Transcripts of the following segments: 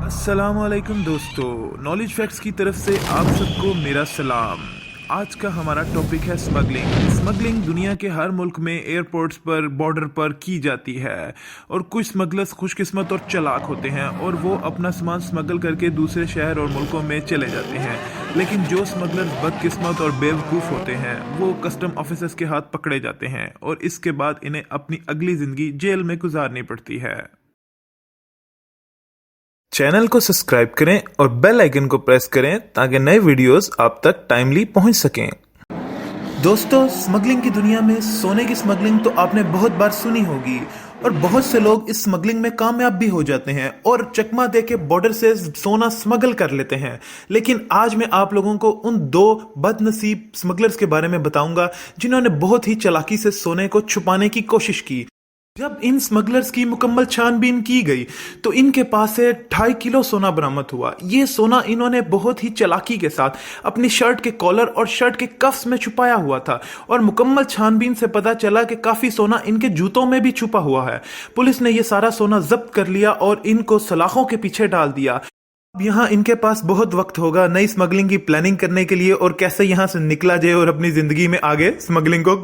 अस्सलाम वालेकुम दोस्तों, नॉलेज फैक्ट्स की तरफ से आप सबको मेरा सलाम। आज का हमारा टॉपिक है स्मगलिंग। स्मगलिंग दुनिया के हर मुल्क में एयरपोर्ट्स पर, बॉर्डर पर की जाती है और कुछ स्मगलर्स खुशकिस्मत और चालाक होते हैं और वो अपना सामान स्मगल करके दूसरे शहर और मुल्कों में चले जाते हैं। लेकिन जो स्मगलर्स बदकिस्मत और बेवकूफ़ होते हैं वो कस्टम ऑफिसर्स के हाथ पकड़े जाते हैं और इसके बाद इन्हें अपनी अगली ज़िंदगी जेल में गुजारनी पड़ती है। चैनल को सब्सक्राइब करें और बेल आइकन को प्रेस करें ताकि नए वीडियोस आप तक टाइमली पहुंच सकें। दोस्तों, स्मगलिंग की दुनिया में सोने की स्मगलिंग तो आपने बहुत बार सुनी होगी और बहुत से लोग इस स्मगलिंग में कामयाब भी हो जाते हैं और चकमा दे के बॉर्डर से सोना स्मगल कर लेते हैं। लेकिन आज मैं आप लोगों को उन दो बदनसीब स्मगलर्स के बारे में बताऊंगा जिन्होंने बहुत ही चालाकी से सोने को छुपाने की कोशिश की। जब इन स्मगलर्स की मुकम्मल छानबीन की गई तो इनके पास से 2.5 किलो सोना बरामद हुआ। ये सोना इन्होंने बहुत ही चालाकी के साथ अपनी शर्ट के कॉलर और शर्ट के कफ्स में छुपाया हुआ था और मुकम्मल छानबीन से पता चला कि काफी सोना इनके जूतों में भी छुपा हुआ है। पुलिस ने ये सारा सोना जब्त कर लिया और इनको सलाखों के पीछे डाल दिया। अब यहाँ इनके पास बहुत वक्त होगा नई स्मगलिंग की प्लानिंग करने के लिए और कैसे यहाँ से निकला जाए और अपनी जिंदगी में आगे स्मगलिंग को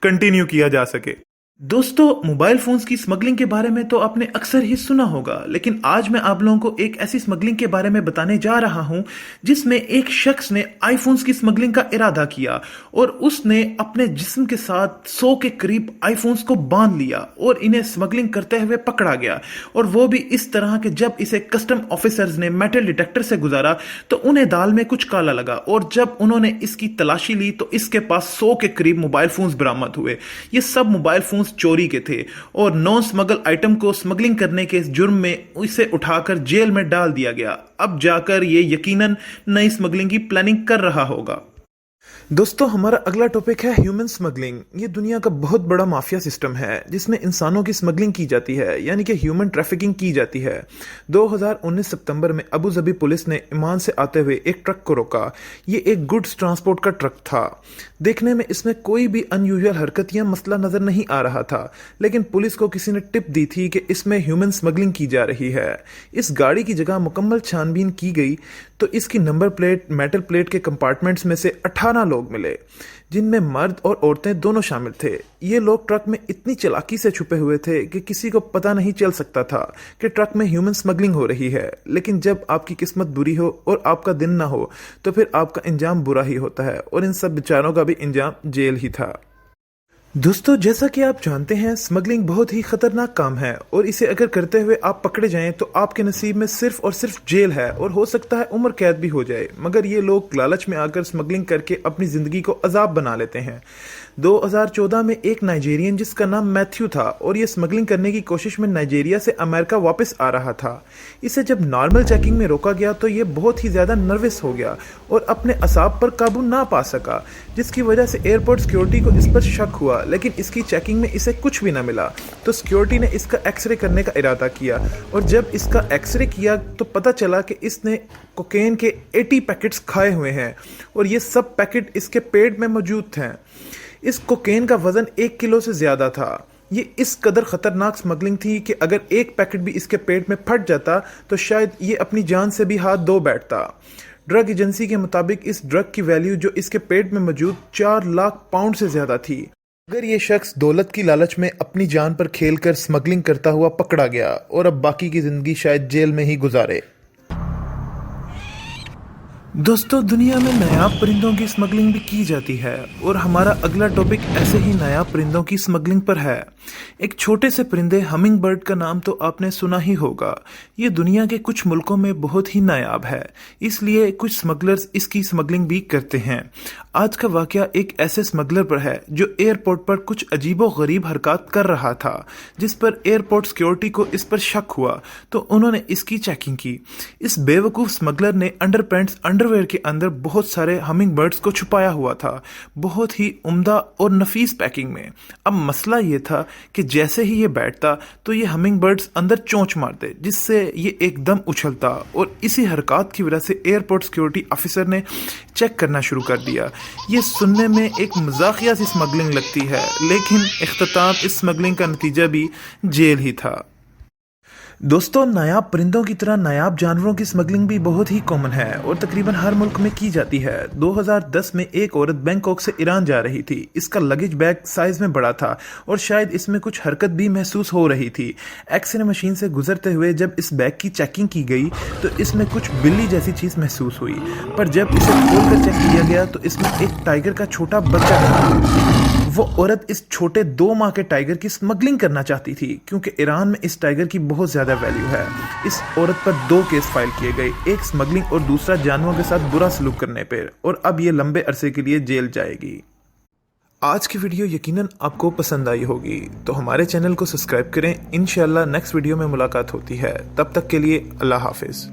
कंटिन्यू किया जा सके। दोस्तों, मोबाइल फोन्स की स्मगलिंग के बारे में तो आपने अक्सर ही सुना होगा, लेकिन आज मैं आप लोगों को एक ऐसी स्मगलिंग के बारे में बताने जा रहा हूं जिसमें एक शख्स ने आईफोन्स की स्मगलिंग का इरादा किया और उसने अपने जिस्म के साथ 100 के करीब आईफोन्स को बांध लिया और इन्हें स्मगलिंग करते हुए पकड़ा गया। और वो भी इस तरह के जब इसे कस्टम ऑफिसर्स ने मेटल डिटेक्टर से गुजारा तो उन्हें दाल में कुछ काला लगा और जब उन्होंने इसकी तलाशी ली तो इसके पास 100 के करीब मोबाइल फोन्स बरामद हुए। ये सब मोबाइल फोन्स चोरी के थे और नॉन स्मगल आइटम को स्मगलिंग करने के जुर्म में इसे उठाकर जेल में डाल दिया गया। अब जाकर ये यकीनन नई स्मगलिंग की प्लानिंग कर रहा होगा। दोस्तों, हमारा अगला टॉपिक है ह्यूमन स्मगलिंग। ये दुनिया का बहुत बड़ा माफिया सिस्टम है जिसमें इंसानों की स्मगलिंग की जाती है, यानी कि ह्यूमन ट्रैफिकिंग की जाती है। 2019 सितंबर में अबू धाबी पुलिस ने ईमान से आते हुए एक ट्रक को रोका। ये एक गुड्स ट्रांसपोर्ट का ट्रक था। देखने में इसमें कोई भी अनयूजुअल हरकत या मसला नजर नहीं आ रहा था, लेकिन पुलिस को किसी ने टिप दी थी कि इसमें ह्यूमन स्मगलिंग की जा रही है। इस गाड़ी की जगह मुकम्मल छानबीन की गई तो इसकी नंबर प्लेट मेटल प्लेट के कंपार्टमेंट्स में से 18 लोग मिले, जिनमें मर्द और औरतें दोनों शामिल थे। ये लोग ट्रक में इतनी चालाकी से छुपे हुए थे कि किसी को पता नहीं चल सकता था कि ट्रक में ह्यूमन स्मगलिंग हो रही है। लेकिन जब आपकी किस्मत बुरी हो और आपका दिन ना हो तो फिर आपका इंजाम बुरा ही होता है और इन सब बेचारों का भी इंजाम जेल ही था। दोस्तों, जैसा कि आप जानते हैं, स्मगलिंग बहुत ही खतरनाक काम है और इसे अगर करते हुए आप पकड़े जाएं तो आपके नसीब में सिर्फ और सिर्फ जेल है और हो सकता है उम्र कैद भी हो जाए। मगर ये लोग लालच में आकर स्मगलिंग करके अपनी जिंदगी को अजाब बना लेते हैं। 2014 में एक नाइजीरियन जिसका नाम मैथ्यू था और ये स्मगलिंग करने की कोशिश में नाइजीरिया से अमेरिका वापस आ रहा था। इसे जब नॉर्मल चेकिंग में रोका गया तो ये बहुत ही ज्यादा नर्वस हो गया और अपने असाब पर काबू ना पा सका, जिसकी वजह से एयरपोर्ट सिक्योरिटी को इस पर शक हुआ। लेकिन इसकी चेकिंग में इसे कुछ भी ना मिला तो सिक्योरिटी ने इसका एक्सरे करने का इरादा किया और जब इसका एक्सरे किया तो पता चला कि इसने कोकेन के 80 पैकेट्स खाए हुए हैं और ये सब पैकेट इसके पेट में मौजूद थे। इस कोकेन का वजन 1 किलो से ज्यादा था। ये इस कदर खतरनाक स्मगलिंग थी कि अगर एक पैकेट भी इसके पेट में फट जाता तो शायद ये अपनी जान से भी हाथ धो बैठता। ड्रग एजेंसी के मुताबिक इस ड्रग की वैल्यू जो इसके पेट में मौजूद 4 लाख पाउंड से ज्यादा थी। अगर ये शख्स दौलत की लालच में अपनी जान पर खेलकर स्मगलिंग करता हुआ पकड़ा गया और अब बाकी की जिंदगी शायद जेल में ही गुजारे। दोस्तों, दुनिया में नायाब परिंदों की स्मगलिंग भी की जाती है और हमारा अगला टॉपिक ऐसे ही नायाब परिंदों की स्मगलिंग पर है। एक छोटे से परिंदे हमिंग बर्ड का नाम तो आपने सुना ही होगा। ये दुनिया के कुछ मुल्कों में बहुत ही नायाब है, इसलिए कुछ स्मगलर्स इसकी स्मगलिंग भी करते हैं। आज का वाकया एक ऐसे स्मगलर पर है जो एयरपोर्ट पर कुछ अजीबो गरीब हरकत कर रहा था, जिस पर एयरपोर्ट सिक्योरिटी को इस पर शक हुआ तो उन्होंने इसकी चेकिंग की। इस बेवकूफ स्मगलर ने अंडरपैंट्स अंडरवेयर के अंदर बहुत सारे हमिंग बर्ड्स को छुपाया हुआ था, बहुत ही उम्दा और नफीस पैकिंग में। अब मसला ये था कि जैसे ही ये बैठता तो ये हमिंग बर्ड्स अंदर चोंच मारते, जिससे ये एकदम उछलता और इसी हरकत की वजह से एयरपोर्ट सिक्योरिटी ऑफिसर ने चेक करना शुरू कर दिया। ये सुनने में एक मजाकिया सी स्मगलिंग लगती है, लेकिन इख्तिताम इस स्मगलिंग का नतीजा भी जेल ही था। दोस्तों, नायाब परिंदों की तरह नायाब जानवरों की स्मगलिंग भी बहुत ही कॉमन है और तकरीबन हर मुल्क में की जाती है। 2010 में एक औरत बैंकॉक से ईरान जा रही थी। इसका लगेज बैग साइज में बड़ा था और शायद इसमें कुछ हरकत भी महसूस हो रही थी। एक्सरे मशीन से गुजरते हुए जब इस बैग की चेकिंग की गई तो इसमें कुछ बिल्ली जैसी चीज महसूस हुई, पर जब इसे खोलकर चेक किया गया तो इसमें एक टाइगर का छोटा बच्चा था। वो औरत इस छोटे 2 माह के टाइगर की स्मगलिंग करना चाहती थी क्योंकि ईरान में इस टाइगर की बहुत ज्यादा वैल्यू है। इस औरत पर 2 केस फाइल किए गए, एक स्मगलिंग और दूसरा जानवरों के साथ बुरा सलूक करने पर, और अब ये लंबे अरसे के लिए जेल जाएगी। आज की वीडियो यकीनन आपको पसंद आई होगी, तो हमारे चैनल को सब्सक्राइब करें। इंशाल्लाह नेक्स्ट वीडियो में मुलाकात होती है। तब तक के लिए अल्लाह हाफिज।